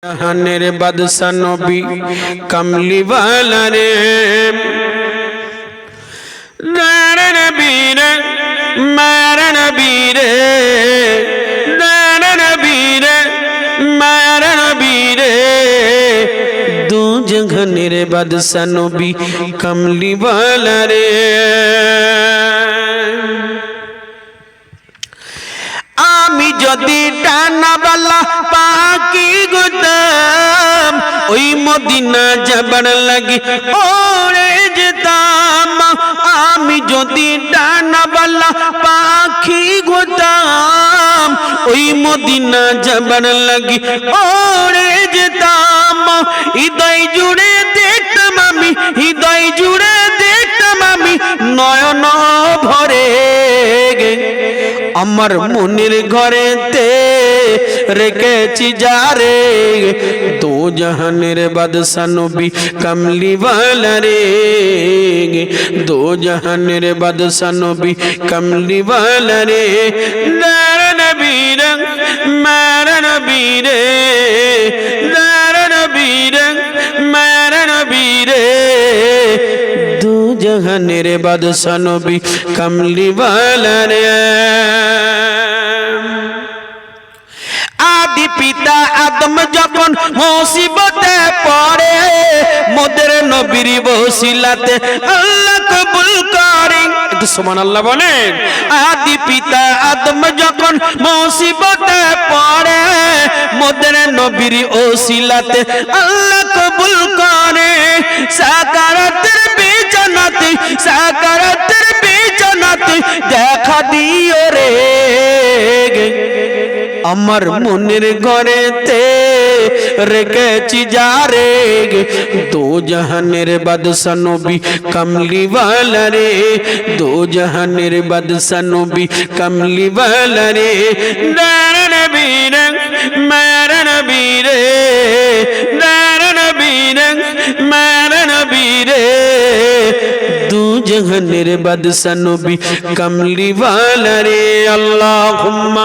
জাহানের বাদশা নবী কামলিওয়ালা রে দারা নবী রে মারা নবী রে দারা নবী রে মারা নবী রে দু জাহানের বাদশা নবী কামলিওয়ালা রে আমি যদি ডানাওয়ালা পাখি হতাম ওই মদিনা যাবার লাগি ওরে যেতাম। আমি যদি ডানাওয়ালা পাখি হতাম ওই মদিনা যাবার লাগি ওরে যেতাম। হৃদয় জুড়ে দেখতাম আমি, হৃদয় জুড়ে দেখতাম আমি নয়ন ভরে আমার মনের ঘরেতে রেখেছি যারে দো জাহানের বাদশা নবী কামলিওয়ালা রে দো জাহানের বাদশা নবী কামলিওয়ালা রে দারা নবী রে মারা নবী রে দারা নবী রে মারা নবী রে দু জাহানের বাদশা নবী কামলিওয়ালা রে। আদি পিতা আদম যখন মুসিবতে পড়ে মোদের নবীর ওসিলাতে আল্লাহ কবুল করে। একটু সুবহানাল্লাহ বলেন। আদি পিতা আদম যখন মুসিবতে পড়ে মোদের নবীর ওসিলাতে আল্লাহ কবুল করে। সাকারাতের বিছানাতে সাকারাতের বিছানাতে দেখা দিও রে আমার মনের ঘরেতে রেখেছি যারে দো জাহানের বাদশা নবী কামলিওয়ালা রে দো জাহানের বাদশা নবী কামলিওয়ালা রে দারা নবী রে মারা নবী রে দারা নবী রে মারা নবী রে দু জাহানের বাদশা নবী কামলিওয়ালা রে। আল্লাহুম্মা